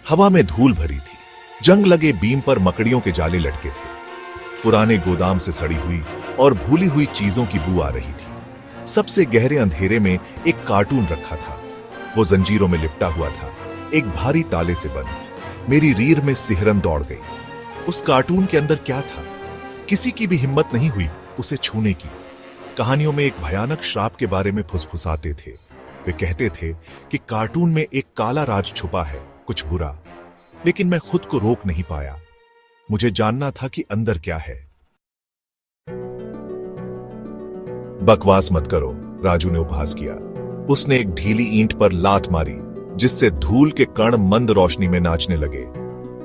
हवा में धूल भरी थी। जंग लगे बीम पर मकड़ियों के जाले लटके थे। पुराने गोदाम से सड़ी हुई और भूली हुई चीजों की बू आ रही थी। सबसे गहरे अंधेरे में एक कार्टून रखा था। वो जंजीरों में लिपटा हुआ था, एक भारी ताले से बंद। मेरी रीढ़ में सिहरन दौड़ गई। उस कार्टून के अंदर क्या था? किसी की भी हिम्मत नहीं हुई उसे छूने की। कहानियों में एक भयानक श्राप के बारे में फुसफुसाते थे। वे कहते थे कि कार्टून में एक काला राज छुपा है, कुछ बुरा। लेकिन मैं खुद को रोक नहीं पाया। मुझे जानना था कि अंदर क्या है। बकवास मत करो, राजू ने उपहास किया। उसने एक ढीली ईंट पर लात मारी, जिससे धूल के कण मंद रोशनी में नाचने लगे।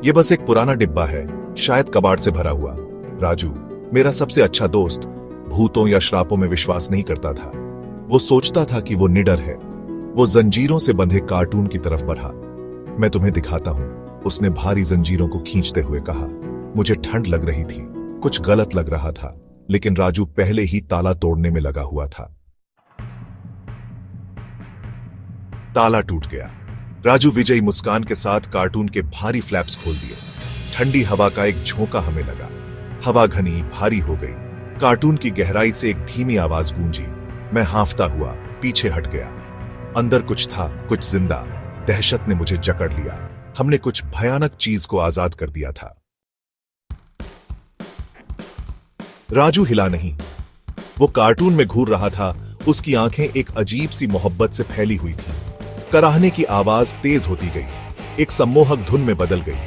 यह बस एक पुराना डिब्बा है, शायद कबाड़ से भरा हुआ। राजू, मेरा सबसे अच्छा दोस्त, भूतों या श्रापों में विश्वास नहीं करता था। वो सोचता था कि वो निडर है। वो जंजीरों से बंधे कार्टून की तरफ बढ़ा। मैं तुम्हें दिखाता हूं, उसने भारी जंजीरों को खींचते हुए कहा। मुझे ठंड लग रही थी, कुछ गलत लग रहा था, लेकिन राजू पहले ही ताला तोड़ने में लगा हुआ था। ताला टूट गया। राजू विजयी मुस्कान के साथ कार्टून के भारी फ्लैप्स खोल दिए। ठंडी हवा का एक झोंका हमें लगा। हवा घनी भारी हो गई। कार्टून की गहराई से एक धीमी आवाज गूंजी। मैं हांफता हुआ पीछे हट गया। अंदर कुछ था, कुछ जिंदा। दहशत ने मुझे जकड़ लिया। हमने कुछ भयानक चीज को आजाद कर दिया था। राजू हिला नहीं। वो कार्टून में घूर रहा था। उसकी आंखें एक अजीब सी मोहब्बत से फैली हुई थी। कराहने की आवाज तेज होती गई, एक सम्मोहक धुन में बदल गई।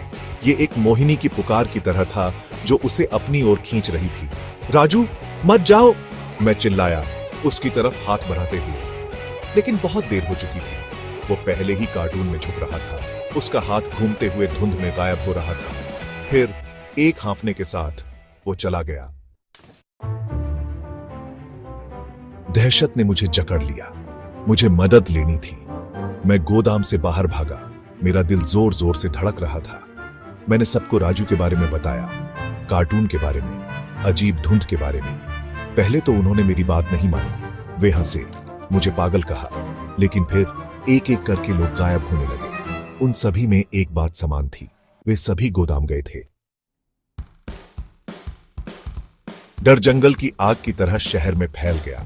ये एक मोहिनी की पुकार की तरह था जो उसे अपनी ओर खींच रही थी। राजू, मत जाओ, मैं चिल्लाया उसकी तरफ हाथ बढ़ाते हुए। लेकिन बहुत देर हो चुकी थी। वो पहले ही कार्टून में झुक रहा था। उसका हाथ घूमते हुए धुंध में गायब हो रहा था। फिर एक हांफने के साथ वो चला गया। दहशत ने मुझे जकड़ लिया। मुझे मदद लेनी थी। मैं गोदाम से बाहर भागा। मेरा दिल जोर जोर से धड़क रहा था। मैंने सबको राजू के बारे में बताया, कार्टून के बारे में, अजीब धुंध के बारे में। पहले तो उन्होंने मेरी बात नहीं मानी। वे हंसे, मुझे पागल कहा। लेकिन फिर एक एक करके लोग गायब होने लगे। उन सभी में एक बात समान थी, वे सभी गोदाम गए थे। डर जंगल की आग की तरह शहर में फैल गया।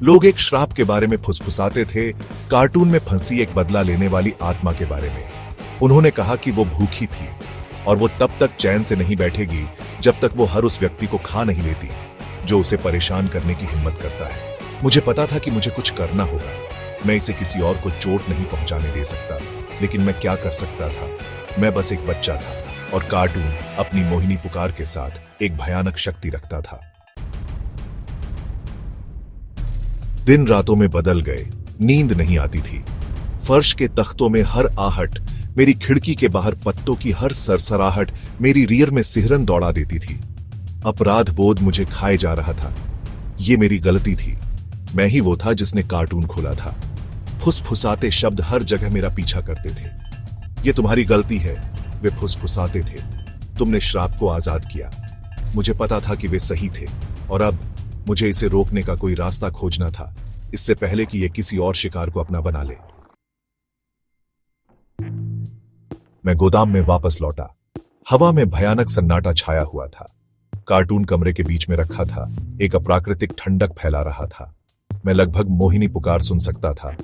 लोग एक श्राप के बारे में फुसफुसाते थे, कार्टून में फंसी एक बदला लेने वाली आत्मा के बारे में। उन्होंने कहा कि वो भूखी थी और वो तब तक चैन से नहीं बैठेगी जब तक वो हर उस व्यक्ति को खा नहीं लेती जो उसे परेशान करने की हिम्मत करता है। मुझे पता था कि मुझे कुछ करना होगा। मैं इसे किसी और को चोट नहीं पहुंचाने दे सकता, लेकिन मैं क्या कर सकता था? मैं बस एक बच्चा था और कार्टून अपनी मोहिनी पुकार के साथ एक भयानक शक्ति रखता था। दिन रातों में बदल गए। नींद नहीं आती थी। फर्श के तख्तों में हर आहट, मेरी खिड़की के बाहर पत्तों की हर सरसराहट मेरी रीढ़ में सिहरन दौड़ा देती थी। अपराध बोध मुझे खाए जा रहा था। ये मेरी गलती थी। मैं ही वो था जिसने कार्टून खोला था। फुसफुसाते शब्द हर जगह मेरा पीछा करते थे। ये तुम्हारी गलती है, वे फुसफुसाते थे। तुमने श्राप को आजाद किया। मुझे पता था कि वे सही थे और अब मुझे इसे रोकने का कोई रास्ता खोजना था, इससे पहले कि यह किसी और शिकार को अपना बना ले। मैं गोदाम में वापस लौटा। हवा में भयानक सन्नाटा छाया हुआ था। कार्टून कमरे के बीच में रखा था। एक अप्राकृतिक ठंडक फैला रहा था। मैं लगभग मोहिनी पुकार सुन सकता था।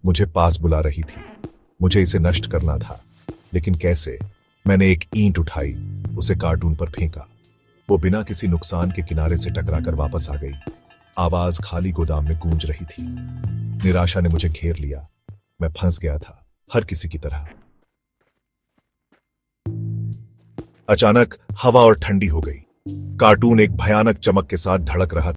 मुझे पास बुला रही थी। मुझे इसे नष्ट करना था, लेकिन कैसे? मैंने एक ईंट उठाई, उसे कार्टून पर फेंका। वो बिना किसी नुकसान के किनारे से टकराकर वापस आ गई। आवाज खाली गोदाम में गूंज रही थी। निराशा ने मुझे घेर लिया। मैं फंस गया था, हर किसी की तरह। अचानक हवा और ठंडी हो गई। कार्टून एक भयानक चमक के साथ धड़क रहा था।